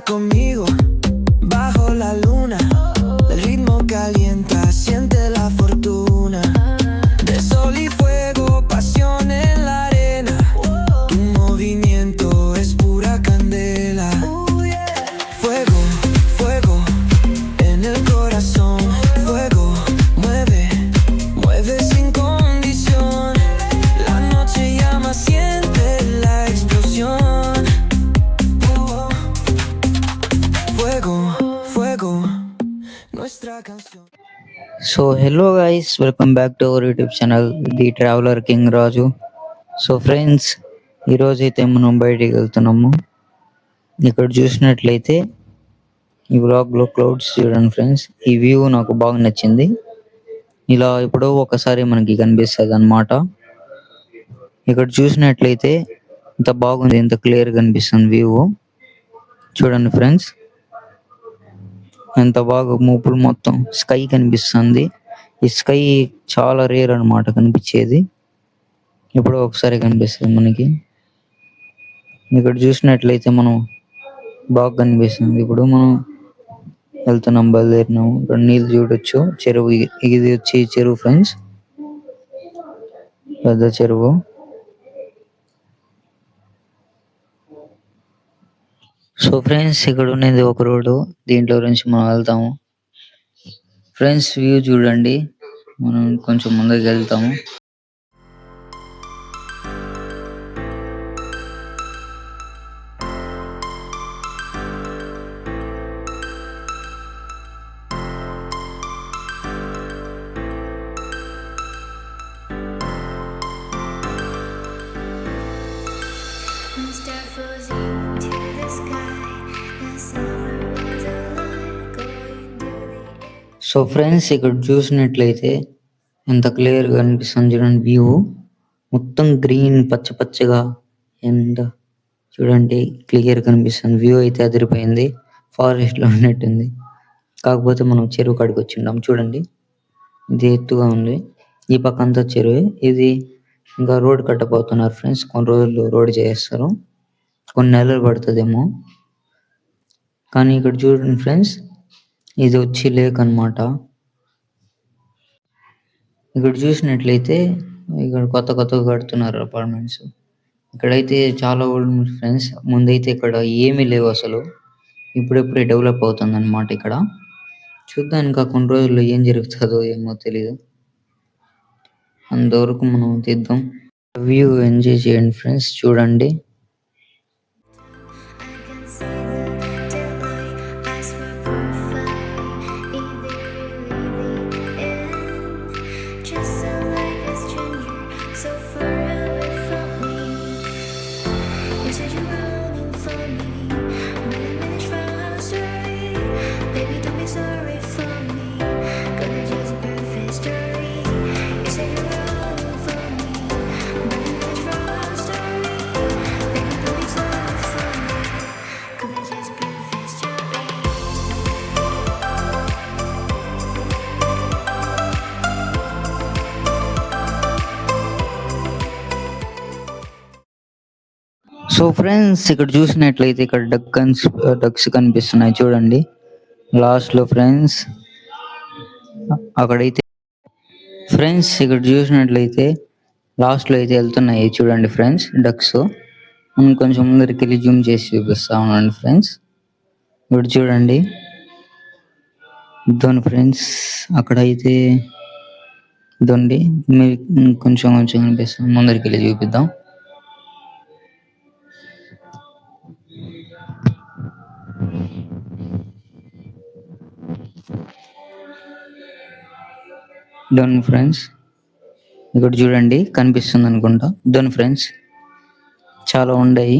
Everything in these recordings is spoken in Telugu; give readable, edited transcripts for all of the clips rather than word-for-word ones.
conmigo bajo la luna. El ritmo calienta, siente la fortuna. De sol y fuego, pasión en la arena. Tu movimiento es pura candela. Fuego, fuego en el corazón. Fuego, mueve, mueve sin condición. La noche llama, siente la explosión. Fuego, fuego, nuestra canción. So hello guys, welcome back to our YouTube channel the traveller king Raju. So friends, ఈరోజు అయితే మనం బయటికి వెళ్తున్నాము. ఇక్కడ చూసినట్లయితే ఈ వ్లాగ్లో క్లౌడ్స్ చూడండి ఫ్రెండ్స్. ఈ వ్యూ నాకు బాగా నచ్చింది. ఇలా ఎప్పుడో ఒకసారి మనకి కనిపిస్తుంది అన్నమాట. ఇక్కడ చూసినట్లయితే ఇంత బాగుంది, ఇంత క్లియర్ కనిపిస్తుంది వ్యూ. చూడండి ఫ్రెండ్స్, ఎంత బాగా మూపులు మొత్తం స్కై కనిపిస్తుంది. ఈ స్కై చాలా రేర్ అన్నమాట కనిపించేది, ఎప్పుడో ఒకసారి కనిపిస్తుంది మనకి. ఇక్కడ చూసినట్లయితే మనం బాగా కనిపిస్తుంది. ఇప్పుడు మనం వెళ్తున్నాం, బయలుదేరినాము. ఇక్కడ నీళ్ళు చూడొచ్చు, చెరువు. ఇది వచ్చి చెరువు ఫ్రెండ్స్, పెద్ద చెరువు. సో ఫ్రెండ్స్, ఇక్కడ ఉన్నది ఒక రోడ్డు, దీంట్లో నుంచి మనం వెళ్తాము. ఫ్రెండ్స్, వ్యూ చూడండి. మనం కొంచెం ముందుకు వెళ్తాము. సో ఫ్రెండ్స్, ఇక్కడ చూసినట్లయితే ఎంత క్లియర్గా అనిపిస్తుంది చూడండి వ్యూ. మొత్తం గ్రీన్, పచ్చ పచ్చగా, ఎంత చూడండి క్లియర్ కనిపిస్తుంది. వ్యూ అయితే అదిరిపోయింది, ఫారెస్ట్లో ఉన్నట్టుంది. కాకపోతే మనం చెరువు కాడికి వచ్చిండాం. చూడండి, ఇది ఎత్తుగా ఉంది. ఈ పక్క అంతా చెరువు. ఇది ఇంకా రోడ్ కట్టబోతున్నారు ఫ్రెండ్స్. కొన్ని రోజుల్లో రోడ్ చేస్తారు, కొన్ని నెలలు పడుతుందేమో. కానీ ఇక్కడ చూడండి ఫ్రెండ్స్, ఇది వచ్చి లేక్ అన్నమాట. ఇక్కడ చూసినట్లయితే ఇక్కడ కొత్తగా కడుతున్నారు అపార్ట్మెంట్స్. ఇక్కడైతే చాలా ఓల్డ్ ఫ్రెండ్స్. ముందైతే ఇక్కడ ఏమీ లేవు అసలు, ఇప్పుడెప్పుడే డెవలప్ అవుతుంది అన్నమాట ఇక్కడ. చూద్దాం ఇంకా కొన్ని రోజుల్లో ఏం జరుగుతుందో ఏమో తెలియదు. అంతవరకు మనం తీద్దాం. వ్యూ ఎంజాయ్ చేయండి ఫ్రెండ్స్. చూడండి, సో ఫ్రెండ్స్, ఇక్కడ చూసినట్లయితే ఇక్కడ డక్స్ కనిపిస్తున్నాయి చూడండి లాస్ట్ లో ఫ్రెండ్స్. అక్కడైతే ఫ్రెండ్స్, ఇక్కడ చూసినట్లయితే లాస్ట్ లో అయితే వెళ్తున్నాయి చూడండి ఫ్రెండ్స్ డక్స్. కొంచెం ముందరికి వెళ్ళి జూమ్ చేసి చూపిస్తా ఉన్నాను ఫ్రెండ్స్. ఇప్పుడు చూడండి, ఇద్దాను ఫ్రెండ్స్. అక్కడైతే ఇదండి, మీరు కొంచెం కనిపిస్తుంది. ముందరికి వెళ్ళి చూపిద్దాం. డన్ ఫ్రెండ్స్, ఇక్కడ చూడండి కనిపిస్తుంది అనుకుంటా. డన్ ఫ్రెండ్స్, చాలా ఉన్నాయి.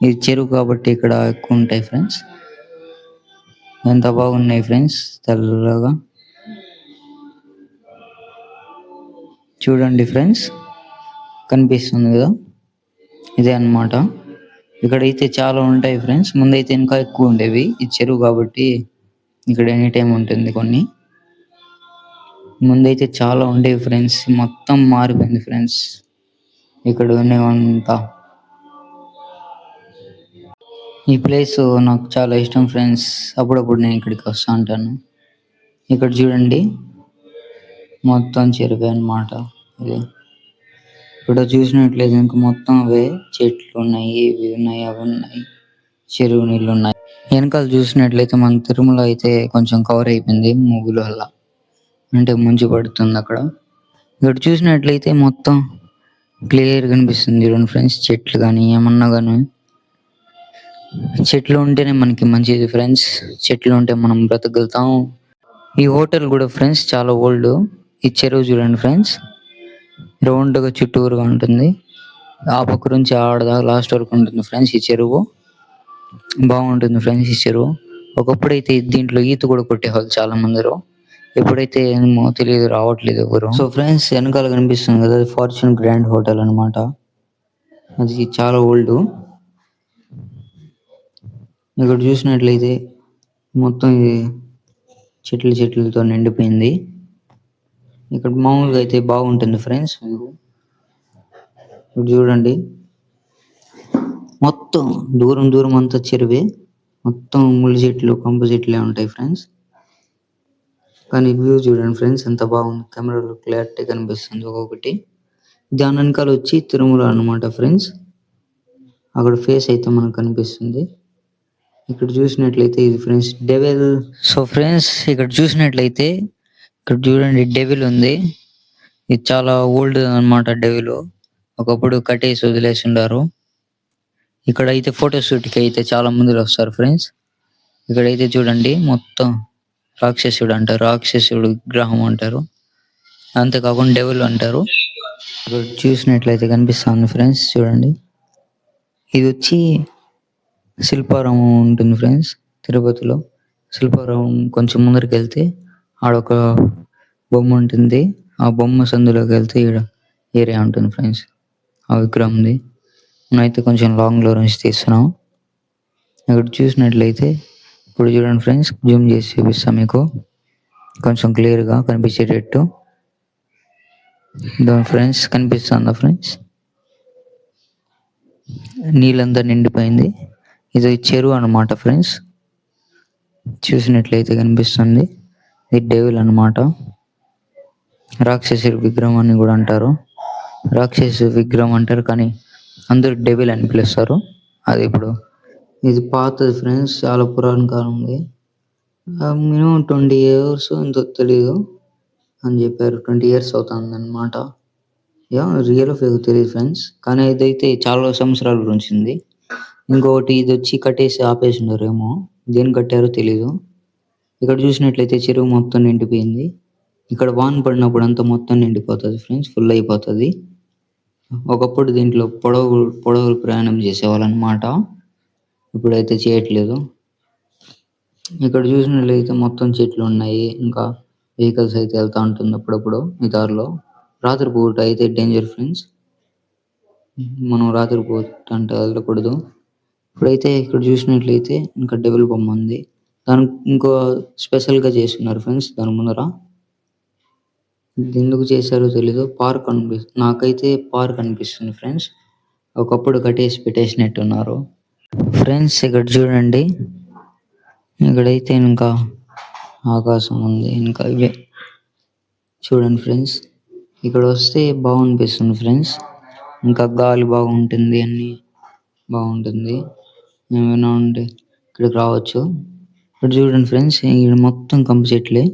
ఇది చెరువు కాబట్టి ఇక్కడ ఎక్కువ ఉంటాయి ఫ్రెండ్స్. ఎంత బాగున్నాయి ఫ్రెండ్స్, తెల్లగా. చూడండి ఫ్రెండ్స్, కనిపిస్తుంది కదా, ఇదే అన్నమాట. ఇక్కడైతే చాలా ఉంటాయి ఫ్రెండ్స్. ముందైతే ఇంకా ఎక్కువ ఉండేవి. ఇది చెరువు కాబట్టి ఇక్కడ ఎనీ టైం ఉంటుంది. కొన్ని ముందైతే చాలా ఉండేవి ఫ్రెండ్స్, మొత్తం మారిపోయింది ఫ్రెండ్స్ ఇక్కడ ఉండేవంతా. ఈ ప్లేస్ నాకు చాలా ఇష్టం ఫ్రెండ్స్. అప్పుడప్పుడు నేను ఇక్కడికి వస్తూ ఉంటాను. ఇక్కడ చూడండి మొత్తం చెరువే అన్నమాట ఇది. ఇక్కడ చూసినట్లయితే ఇంక మొత్తం అవే చెట్లు ఉన్నాయి, ఇవి ఉన్నాయి, అవి ఉన్నాయి, చెరువు నీళ్ళు ఉన్నాయి. వెనకాల చూసినట్లయితే మన తిరుమల అయితే కొంచెం కవర్ అయిపోయింది ముగ్గుల వల్ల, అంటే మంచు పడుతుంది అక్కడ. ఇక్కడ చూసినట్లయితే మొత్తం క్లియర్ కనిపిస్తుంది చూడండి ఫ్రెండ్స్. చెట్లు కానీ ఏమన్నా కానీ, చెట్లు ఉంటేనే మనకి మంచిది ఫ్రెండ్స్. చెట్లు ఉంటే మనం బ్రతకగలుగుతాం. ఈ హోటల్ కూడా ఫ్రెండ్స్ చాలా ఓల్డ్. ఈ చెరువు చూడండి ఫ్రెండ్స్, రౌండ్గా చుట్టూరుగా ఉంటుంది. ఆ పక్క నుంచి ఆడదాకా లాస్ట్ వరకు ఉంటుంది ఫ్రెండ్స్. ఈ చెరువు బాగుంటుంది ఫ్రెండ్స్. ఈ చెరువు ఒకప్పుడైతే దీంట్లో ఈత కూడా కొట్టేవాళ్ళు చాలా మంది. ఎప్పుడైతే ఏమో తెలియదు, రావట్లేదు ఎవరు. సో ఫ్రెండ్స్ వెనకాల కనిపిస్తుంది కదా, అది ఫార్చ్యూన్ గ్రాండ్ హోటల్ అనమాట. అది చాలా ఓల్డ్. ఇక్కడ చూసినట్లయితే మొత్తం ఇది చెట్లతో నిండిపోయింది. ఇక్కడ మామూలుగా అయితే బాగుంటుంది ఫ్రెండ్స్. ఇప్పుడు చూడండి మొత్తం దూరం అంతా చెరువే, మొత్తం ముళ్ళ చెట్లు, కంప చెట్లే ఉంటాయి ఫ్రెండ్స్. కానీ వ్యూ చూడండి ఫ్రెండ్స్ ఎంత బాగుంది. కెమెరాలో క్లారిటీ కనిపిస్తుంది ఒక్కొక్కటి. దాని వెనకాల వచ్చి తిరుమల అనమాట ఫ్రెండ్స్. అక్కడ ఫేస్ అయితే మనకు కనిపిస్తుంది. ఇక్కడ చూసినట్లయితే ఇది ఫ్రెండ్స్ డెవిల్. సో ఫ్రెండ్స్ ఇక్కడ చూసినట్లయితే ఇక్కడ చూడండి డెవిల్ ఉంది. ఇది చాలా ఓల్డ్ అనమాట డెవిల్. ఒకప్పుడు కట్టేసి వదిలేసి ఉండారు. ఇక్కడ అయితే ఫోటోషూట్కి అయితే చాలా మంది వస్తారు ఫ్రెండ్స్. ఇక్కడైతే చూడండి మొత్తం రాక్షసుడు విగ్రహం అంటారు, అంతేకాకుండా డెవిల్ అంటారు. ఇక్కడ చూసినట్లయితే కనిపిస్తుంది ఫ్రెండ్స్ చూడండి. ఇది వచ్చి శిల్పారామం ఉంటుంది ఫ్రెండ్స్. తిరుపతిలో శిల్పారామం కొంచెం ముందరికి వెళ్తే ఆడొక బొమ్మ ఉంటుంది. ఆ బొమ్మ సందులోకి వెళ్తే ఈడ ఏరియా ఉంటుంది ఫ్రెండ్స్, ఆ విగ్రహంది. నేనైతే కొంచెం లాంగ్లో నుంచి తీస్తున్నాం. ఇక్కడ చూసినట్లయితే ఇప్పుడు చూడండి ఫ్రెండ్స్, జూమ్ చేసి చూపిస్తాను మీకు కొంచెం క్లియర్గా కనిపించేటట్టు. ఫ్రెండ్స్ కనిపిస్తుందా ఫ్రెండ్స్, నీళ్ళంతా నిండిపోయింది. ఇది చెరువు అనమాట ఫ్రెండ్స్. చూసినట్లయితే కనిపిస్తుంది. ఇది డెవిల్ అనమాట, రాక్షసుడి విగ్రహం అని కూడా అంటారు. రాక్షసు విగ్రహం అంటారు కానీ అందరూ డెవిల్ అని పిలుస్తారు. అది ఇప్పుడు ఇది పాతది ఫ్రెండ్స్, చాలా పురాణ కాలంది. మినిమం 20 years ఎంతో తెలీదు అని చెప్పారు. 20 years అవుతుంది అనమాట. రియల్ ఫేక్ తెలియదు ఫ్రెండ్స్, కానీ ఇదైతే చాలా సంవత్సరాల గురించి ఉంది. ఇంకొకటి ఇది వచ్చి కట్టేసి ఆపేసినారేమో, దేని కట్టారో తెలీదు. ఇక్కడ చూసినట్లయితే చెరువు మొత్తం నిండిపోయింది. ఇక్కడ వాన పడినప్పుడు అంతా మొత్తం నిండిపోతుంది ఫ్రెండ్స్, ఫుల్ అయిపోతుంది. ఒకప్పుడు దీంట్లో పొడవులు ప్రయాణం చేసేవాళ్ళు అనమాట, ఇప్పుడైతే చేయట్లేదు. ఇక్కడ చూసినట్లయితే మొత్తం చెట్లు ఉన్నాయి, ఇంకా వెహికల్స్ అయితే వెళ్తూ ఉంటుంది అప్పుడప్పుడు ఈ దారిలో. రాత్రిపూట అయితే డేంజర్ ఫ్రెండ్స్, మనం రాత్రిపూట అంటే వెళ్ళకూడదు. ఇప్పుడైతే ఇక్కడ చూసినట్లయితే ఇంకా డెవిల్ బొమ్మ ఉంది. దానికి ఇంకో స్పెషల్గా చేస్తున్నారు ఫ్రెండ్స్ దాని ముందర. ఎందుకు చేశారో తెలీదు. పార్క్ నాకైతే పార్క్ అనిపిస్తుంది ఫ్రెండ్స్. ఒకప్పుడు కట్టేసి పెట్టేసినట్టున్నారు ఫ్రెండ్స్. ఇక్కడ చూడండి, ఇక్కడైతే ఇంకా ఆకాశం ఉంది, ఇంకా ఇవే చూడండి ఫ్రెండ్స్. ఇక్కడ వస్తే బాగనిపిస్తుంది ఫ్రెండ్స్, ఇంకా గాలి బాగుంటుంది, అన్నీ బాగుంటుంది. ఏమైనా ఉంటే ఇక్కడికి రావచ్చు. ఇక్కడ చూడండి ఫ్రెండ్స్, ఇక్కడ మొత్తం కంప చెట్లే.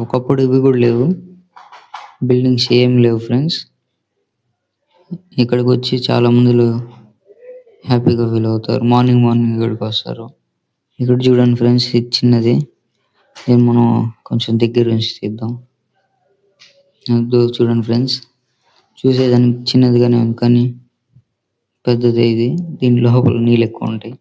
ఒకప్పుడు ఇవి కూడా లేవు, బిల్డింగ్స్ ఏం లేవు ఫ్రెండ్స్. ఇక్కడికి వచ్చి చాలా మందిలో హ్యాపీగా ఫీల్ అవుతారు. మార్నింగ్ ఇక్కడికి వస్తారు. ఇక్కడ చూడండి ఫ్రెండ్స్, ఇది చిన్నది, ఇది మనం కొంచెం దగ్గర నుంచి తీద్దాం. చూడండి ఫ్రెండ్స్, చూసేదానికి చిన్నదిగానే ఉంది కానీ పెద్దదే ఇది. దీని లోపల నీళ్ళు ఎక్కువ ఉంటాయి.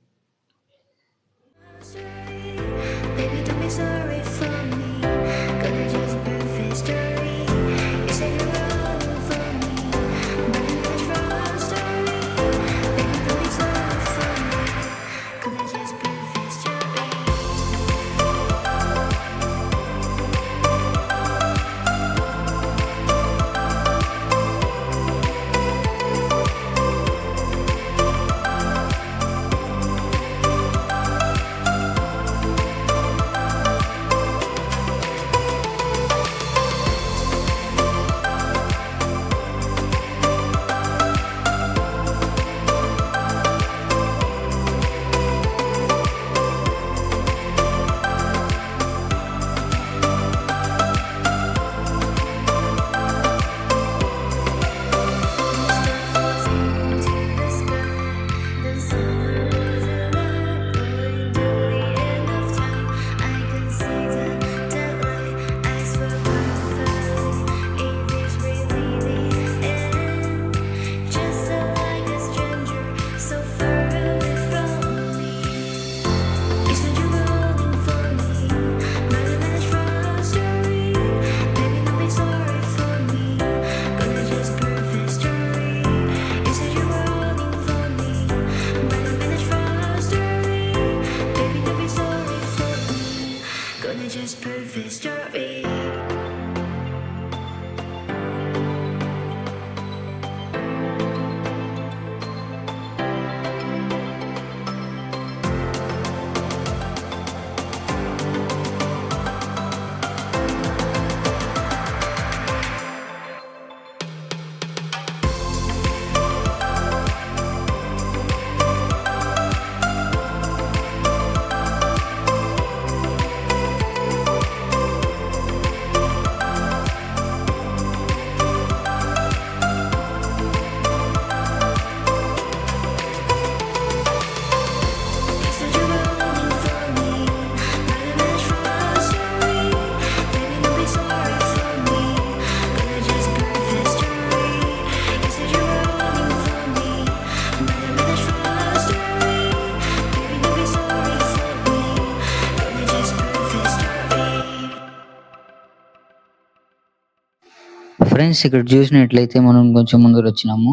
ఫ్రెండ్స్ ఇక్కడ చూసినట్లయితే మనం కొంచెం ముందర వచ్చినాము.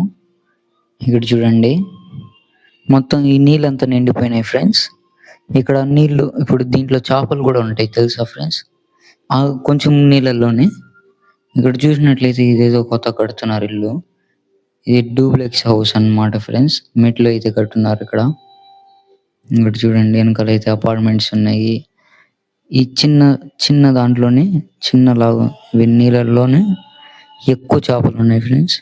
ఇక్కడ చూడండి మొత్తం ఈ నీళ్ళంతా నిండిపోయినాయి ఫ్రెండ్స్. ఇక్కడ నీళ్ళు ఇప్పుడు దీంట్లో చేపలు కూడా ఉంటాయి తెలుసా ఫ్రెండ్స్, ఆ కొంచెం నీళ్ళల్లోనే. ఇక్కడ చూసినట్లయితే ఇదేదో కొత్త కడుతున్నారు ఇల్లు. ఇది డూప్లెక్స్ హౌస్ అన్నమాట ఫ్రెండ్స్. మెట్లు అయితే కట్టున్నారు ఇక్కడ. ఇక్కడ చూడండి వెనకాల అయితే అపార్ట్మెంట్స్ ఉన్నాయి. ఈ చిన్న చిన్న దాంట్లోనే చిన్నలాగా నీళ్ళల్లోనే ఎక్కువ చేపలు ఉన్నాయి ఫ్రెండ్స్.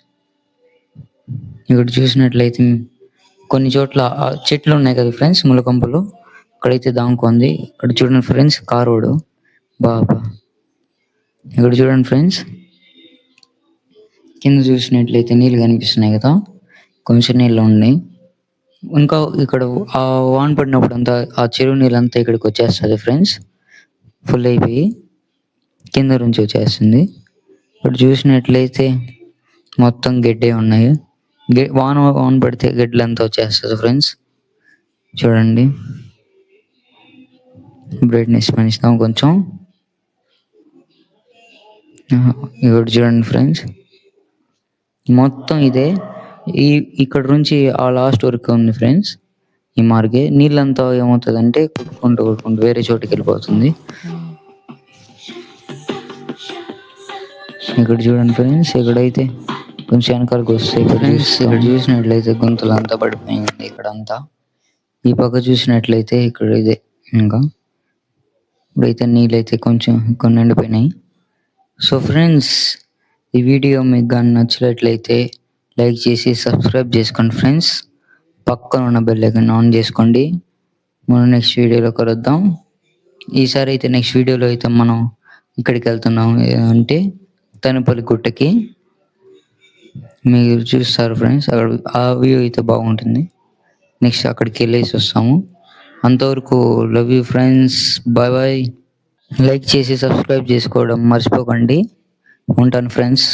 ఇక్కడ చూసినట్లయితే కొన్ని చోట్ల చెట్లు ఉన్నాయి కదా ఫ్రెండ్స్, ములకంపలు, అక్కడైతే దాముకుంది. ఇక్కడ చూడండి ఫ్రెండ్స్ కారోడు బాబా. ఇక్కడ చూడండి ఫ్రెండ్స్ కింద చూసినట్లయితే నీళ్ళు కనిపిస్తున్నాయి కదా, కొంచెం నీళ్ళు ఉన్నాయి. ఇంకా ఇక్కడ ఆ వాన పడినప్పుడు అంతా ఆ చెరువు నీళ్ళంతా ఇక్కడికి వచ్చేస్తుంది ఫ్రెండ్స్, ఫుల్ అయిపోయి కింద నుంచి వచ్చేస్తుంది. ఇక్కడ చూసినట్లయితే మొత్తం గడ్డే ఉన్నాయి. వాన పడితే గడ్డలంతా వచ్చేస్తుంది ఫ్రెండ్స్. చూడండి బ్రైట్నెస్ పెంచుతాం కొంచెం. ఇక్కడ చూడండి ఫ్రెండ్స్ మొత్తం ఇదే ఇక్కడ నుంచి ఆ లాస్ట్ వరకు ఉంది ఫ్రెండ్స్. ఈ మార్గే నీళ్ళంతా ఏమవుతుందంటే కొట్టుకుంటూ వేరే చోటుకి వెళ్ళిపోతుంది. ఇక్కడ చూడండి ఫ్రెండ్స్ ఇక్కడైతే కొంచెం వెనకాలకు వస్తాయి ఫ్రెండ్స్. ఇక్కడ చూసినట్లయితే గుంతలు అంతా పడిపోయింది ఇక్కడంతా. ఈ పక్క చూసినట్లయితే ఇక్కడ ఇదే. ఇంకా ఇప్పుడైతే నీళ్ళైతే కొంచెం కొన్ని నిండిపోయినాయి. సో ఫ్రెండ్స్ ఈ వీడియో మీకు కానీ నచ్చినట్లయితే లైక్ చేసి సబ్స్క్రైబ్ చేసుకోండి ఫ్రెండ్స్. పక్కన ఉన్న బెల్ ఐకాన్ ఆన్ చేసుకోండి. మనం నెక్స్ట్ వీడియోలో కలుద్దాం. ఈసారి అయితే నెక్స్ట్ వీడియోలో అయితే మనం ఇక్కడికి వెళ్తున్నాం అంటే తనుపల్లి గుట్టకి. మీరు చూస్తారు ఫ్రెండ్స్ అక్కడ ఆ వ్యూ అయితే బాగుంటుంది. నెక్స్ట్ అక్కడికి వెళ్ళేసి వస్తాము. అంతవరకు love you friends, bye bye. Like చేసి సబ్స్క్రైబ్ చేసుకోవడం మర్చిపోకండి. ఉంటాను ఫ్రెండ్స్.